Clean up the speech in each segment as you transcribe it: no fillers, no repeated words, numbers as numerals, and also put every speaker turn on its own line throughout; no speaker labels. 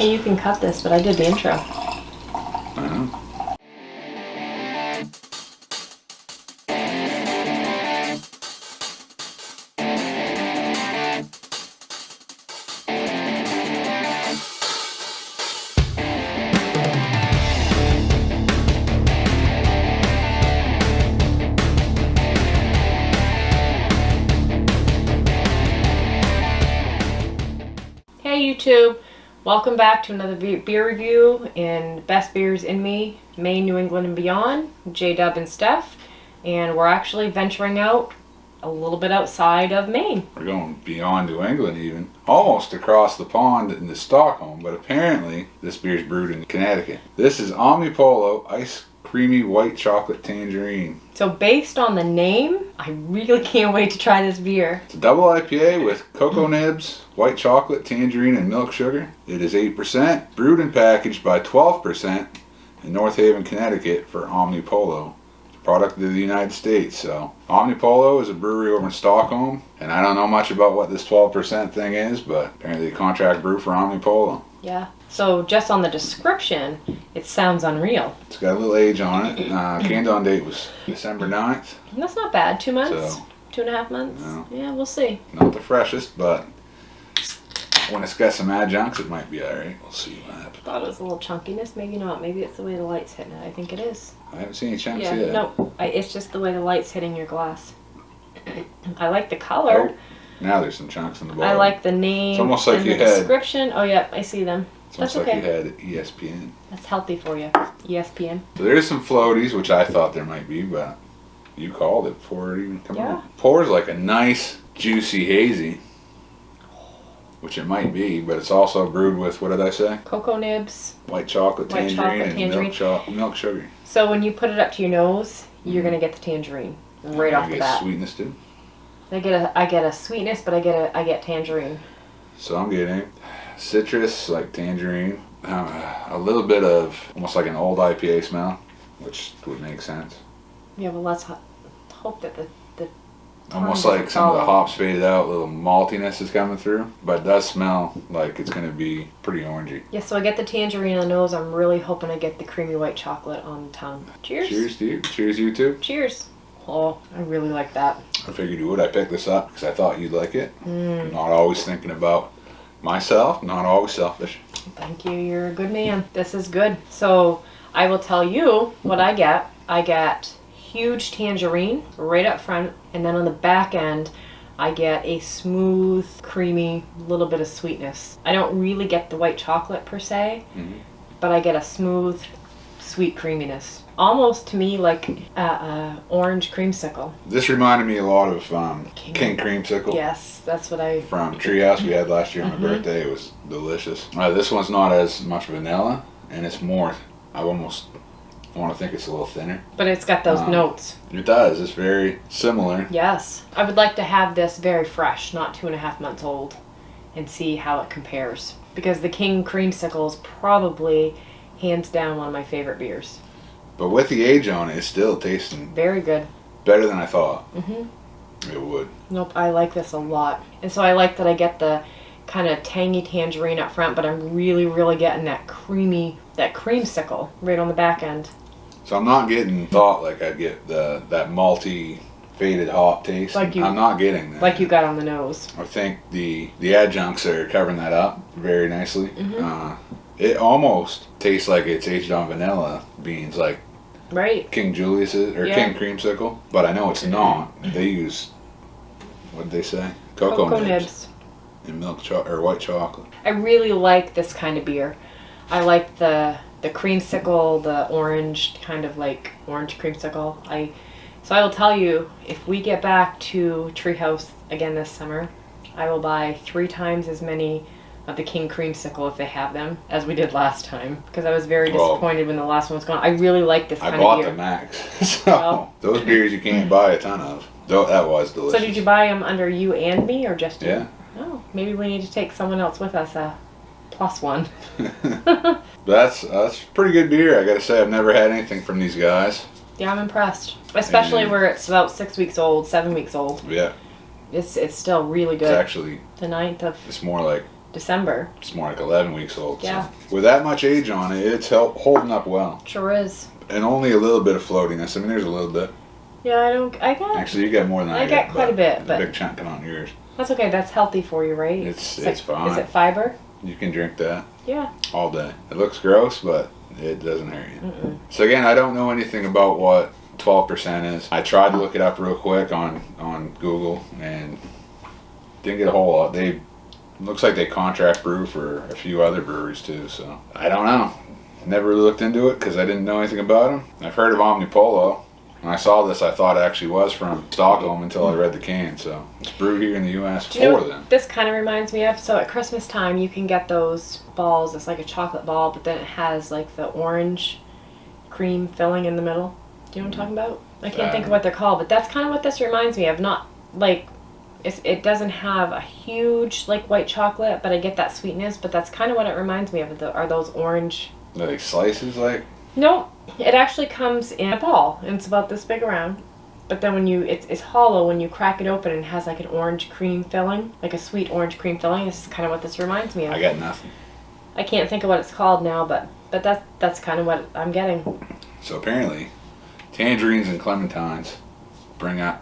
Hey, you can cut this, but I did the intro.
I know.
Hey YouTube, welcome back to another beer review in Best Beers in Me, Maine, New England and beyond, J-Dub and Steph, and we're actually venturing out a little bit outside of Maine.
We're going beyond New England even. Almost across the pond into Stockholm, but apparently this beer's brewed in Connecticut. This is Omnipollo Ice Creamy White Chocolate Tangerine.
So based on the name, I really can't wait to try this beer.
It's a double IPA with Cocoa Nibs, white chocolate, tangerine, and milk sugar. It is 8%, brewed and packaged by 12% in North Haven, Connecticut for Omnipollo. It's a product of the United States. So Omnipollo is a brewery over in Stockholm, and I don't know much about what this 12% thing is, but apparently a contract brew for Omnipollo.
Yeah. So just on the description, it sounds unreal.
It's got a little age on it. Canned on date was December 9th.
And that's not bad. 2 months?
So,
2.5 months?
no.
Yeah, we'll see.
Not the freshest, but when it's got some adjuncts, it might be alright. We'll see what happens.
I thought it was a little chunkiness. Maybe not. Maybe it's the way the light's hitting it. I think it is.
I haven't seen any chunks
Yeah,
yet.
no. It's just the way the light's hitting your glass. I like the color.
Oh, now there's some chunks in the bottom.
I like the name.
It's almost like
and
you
the
had-
description. Oh, yeah, I see them.
It's
That's
almost
okay.
like you had ESPN.
That's healthy for you. ESPN.
So there's some floaties, which I thought there might be, but you called it before it even come
Yeah.
out. Pours like a nice, juicy hazy, which it might be, but it's also brewed with, what did I say?
Cocoa Nibs.
White chocolate,
White
tangerine,
chocolate,
and
tangerine.
milk sugar.
So when you put it up to your nose, you're going to get the tangerine right
You
off the
get
bat.
sweetness too.
I get a sweetness, but I get tangerine.
So I'm getting citrus, like tangerine, a little bit of almost like an old IPA smell, which would make sense.
Yeah, well, let's hope that the
Almost
time
like
doesn't
some of the
follow.
hops faded out, a little maltiness is coming through, but it does smell like it's going to be pretty orangey.
Yeah, so I get the tangerine on the nose. I'm really hoping I get the creamy white chocolate on the tongue. Cheers.
Cheers to you. Cheers you too.
Cheers. Oh, I really like that.
I figured you would. I picked this up because I thought you'd like it. Not always thinking about myself, not always selfish.
Thank you. You're a good man. This is good. So I will tell you what I get. I get huge tangerine right up front, and then on the back end I get a smooth, creamy, little bit of sweetness. I don't really get the white chocolate per se, but I get a smooth, sweet creaminess. Almost to me like orange creamsicle.
This reminded me a lot of King Creamsicle.
Yes, that's what I...
From Treehouse we had last year on my birthday. It was delicious. This one's not as much vanilla, and it's more, I almost want to think it's a little thinner.
But it's got those notes.
It does. It's very similar.
Yes. I would like to have this very fresh, not 2.5 months old, and see how it compares. Because the King Creamsicle is probably hands down one of my favorite beers.
But with the age on it, it's still tasting
Very good.
better than I thought
Mm-hmm.
it would.
Nope, I like this a lot. And so I like that I get the kind of tangy tangerine up front, but I'm really, really getting that creamsicle right on the back end.
So I'm not getting thought like I'd get that malty faded hop taste.
Like you-
I'm not getting that.
Like you got on the nose.
I think the adjuncts are covering that up very nicely. It almost tastes like it's aged on vanilla beans, like
Right.
King Julius's or
Yeah.
King Creamsicle, but I know it's not. They use, what did they say? Cocoa Nibs and white chocolate.
I really like this kind of beer. I like the creamsicle, the orange, kind of like orange creamsicle. So I will tell you, if we get back to Treehouse again this summer, I will buy 3 times as many of the King Creamsicle if they have them as we did last time, because I was very disappointed when the last one was gone. I really like this kind
I
of
bought
beer.
the Max, so
Well.
those beers you can't buy a ton of. Though that was delicious.
So did you buy them under you and me, or just you?
Yeah.
Oh, maybe we need to take someone else with us, plus one.
That's pretty good beer. I gotta say, I've never had anything from these guys.
Yeah, I'm impressed. Especially
And-
where it's about 6 weeks old, 7 weeks old.
Yeah,
It's still really good.
it's actually
The 9th of...
it's more like
December.
It's more like 11 weeks old.
Yeah.
So. With that much age on it, it's holding up well.
Sure is.
And only a little bit of floatiness. I mean, there's a little bit.
Yeah, I got.
Actually, you got more than I
got quite a bit, but
a big chunk on yours.
That's okay. That's healthy for you, right?
It's
like,
fine.
Is it fiber?
You can drink that.
Yeah.
All day. It looks gross, but it doesn't hurt you.
Mm-mm.
So again, I don't know anything about what 12% is. I tried to look it up real quick on Google and didn't get a whole lot. Looks like they contract brew for a few other breweries too. So I don't know. Never really looked into it because I didn't know anything about them. I've heard of Omnipollo. When I saw this, I thought it actually was from Stockholm until I read the can. So it's brewed here in the U.S.
Do you know
for
what
them.
this kind of reminds me of? So at Christmas time, you can get those balls. It's like a chocolate ball, but then it has like the orange cream filling in the middle. Do you know what I'm talking about? I can't think of what they're called, but that's kind of what this reminds me of. Not like it doesn't have a huge like white chocolate, but I get that sweetness. But that's kind of what it reminds me of. Are those orange?
Like slices, like?
No, it actually comes in a ball, and it's about this big around. But then when it's hollow, when you crack it open, and it has like an orange cream filling, like a sweet orange cream filling. This is kind of what this reminds me of.
I got nothing.
I can't think of what it's called now, but that's kind of what I'm getting.
So apparently, tangerines and clementines bring out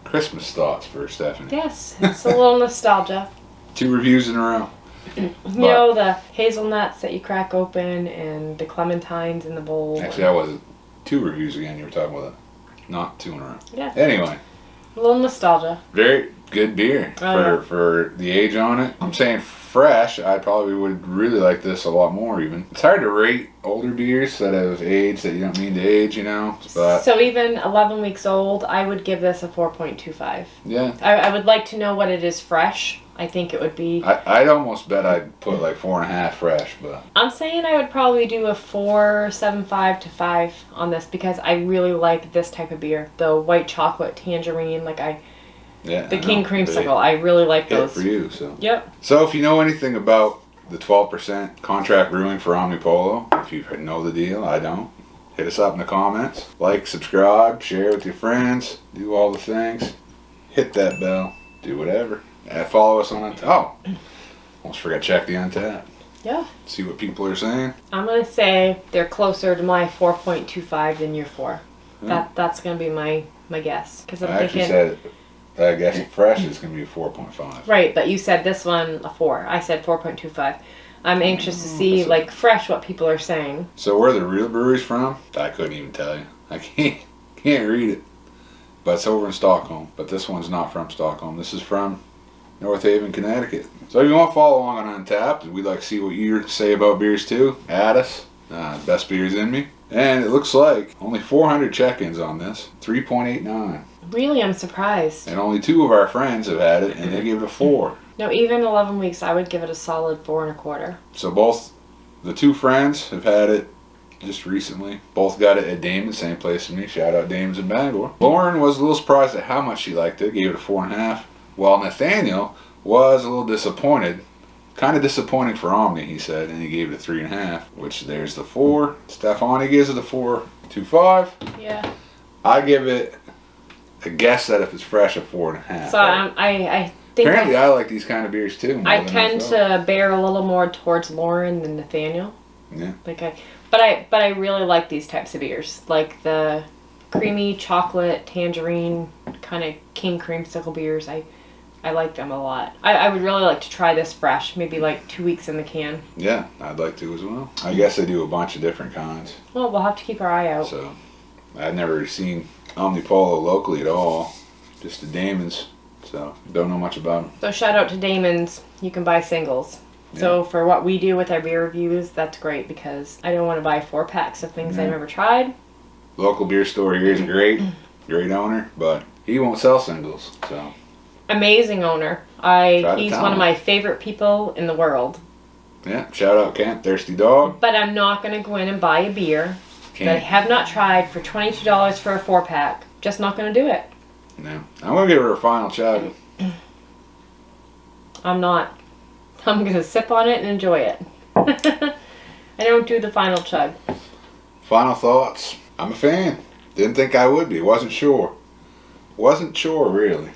Christmas thoughts for Stephanie.
Yes, it's a little nostalgia.
2 reviews in a row.
You know, the hazelnuts that you crack open and the clementines in the bowl.
Actually, that wasn't 2 reviews again. You were talking about it. Not 2 in a row.
Yeah.
Anyway.
A little nostalgia.
Very good beer for the age on it. I'm saying fresh, I probably would really like this a lot more even. It's hard to rate older beers that have aged that you don't mean to age, you know. But
so even 11 weeks old, I would give this a 4.25.
Yeah.
I would like to know what it is fresh. I think it would be...
I'd almost bet I'd put like 4.5 fresh, but...
I'm saying I would probably do a 4.75 to 5 on this because I really like this type of beer. The white chocolate tangerine, the King Creamsicle. I really like those.
For you, so.
Yep.
So if you know anything about the 12% contract brewing for Omnipollo, if you know the deal, I don't, hit us up in the comments. Like, subscribe, share with your friends, do all the things. Hit that bell, do whatever. Follow us on almost forgot to check the Untappd.
Yeah.
See what people are saying.
I'm going to say they're closer to my 4.25 than your 4. That's going to be my guess. Because I'm thinking...
Actually said, I guess fresh is going to be a 4.5.
Right, but you said this one a 4. I said 4.25. I'm anxious to see, fresh, what people are saying.
So where are the real breweries from? I couldn't even tell you. I can't read it. But it's over in Stockholm. But this one's not from Stockholm. This is from North Haven, Connecticut. So if you want to follow along on Untappd, we'd like to see what you say about beers too. Add us. Best beers in me. And it looks like only 400 check-ins on this. 3.89.
Really, I'm surprised.
And only 2 of our friends have had it, and they gave it a 4.
No, even 11 weeks, I would give it a solid 4.25.
So both the 2 friends have had it just recently. Both got it at Damon's, same place as me. Shout out Damon's in Bangor. Lauren was a little surprised at how much she liked it. Gave it a 4.5. While Nathaniel was a little disappointed. Kind of disappointing for Omni, he said, and he gave it a 3.5, which there's the 4. Stefani gives it a 4.25.
Yeah.
I give it a guess that if it's fresh, a 4.5.
So I think
apparently I like these kind of beers too.
I tend to bear a little more towards Lauren than Nathaniel.
Yeah.
But I really like these types of beers, like the creamy chocolate tangerine kind of King Creamsicle beers. I like them a lot. I would really like to try this fresh, maybe like 2 weeks in the can.
Yeah, I'd like to as well. I guess they do a bunch of different kinds.
Well, we'll have to keep our eye out.
So, I've never seen Omnipollo locally at all. Just the Damon's. So, don't know much about them.
So, shout out to Damon's. You can buy singles. Yeah. So, for what we do with our beer reviews, that's great because I don't want to buy 4-packs of things I've never tried.
Local beer store here is great. Great owner, but he won't sell singles, so...
Amazing owner. He's one of my favorite people in the world.
Yeah, shout out Kent, Thirsty Dog.
But I'm not going to go in and buy a beer that I have not tried for $22 for a 4-pack. Just not going to do it.
No. I'm going to give her a final chug.
I'm not. I'm going to sip on it and enjoy it. I don't do the final chug.
Final thoughts. I'm a fan. Didn't think I would be. Wasn't sure. Wasn't sure, really.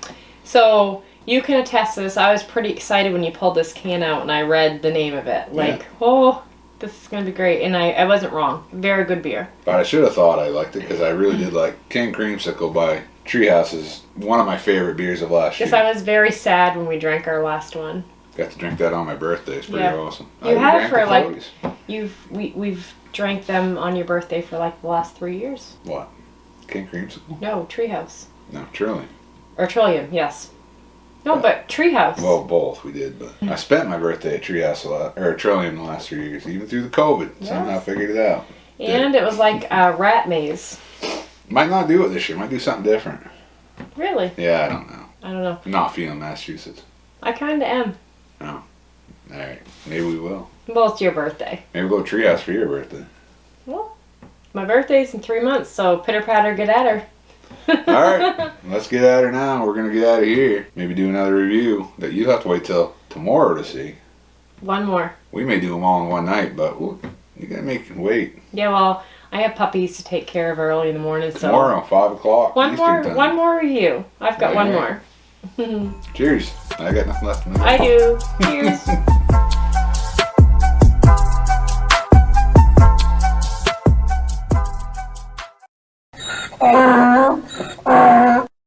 So, You can attest to this. I was pretty excited when you pulled this can out and I read the name of it. Like, oh, this is going to be great. And I wasn't wrong. Very good beer.
But I should have thought I liked it because I really did like King Creamsicle by Treehouse is one of my favorite beers of last year.
Yes, I was very sad when we drank our last one.
Got to drink that on my birthday. It's pretty awesome.
You have for like, we've drank them on your birthday for like the last 3 years.
What? King Creamsicle?
No, Treehouse.
No, Trillium.
Or Trillium, yes. No, but Treehouse.
Well, both we did, but I spent my birthday at Treehouse or Trillium the last 3 years, even through the COVID.
Yes.
Somehow I figured it out.
And it was like a rat maze.
Might not do it this year. Might do something different.
Really?
Yeah, I don't know.
I don't know.
I'm not feeling Massachusetts.
I kind of am.
Oh. Alright. Maybe we will.
Well, it's your birthday.
Maybe we'll go Treehouse for your birthday.
Well, my birthday's in 3 months, so pitter patter, get at her.
Alright. Let's get at her now. We're going to get out of here. Maybe do another review that you'll have to wait till tomorrow to see.
One more.
We may do them all in one night, but you got to make them wait.
Yeah, well, I have puppies to take care of early in the morning, so...
Tomorrow, 5 o'clock.
One more review. I've got one more.
Cheers. I got nothing left in the
I do. Cheers.
Oh.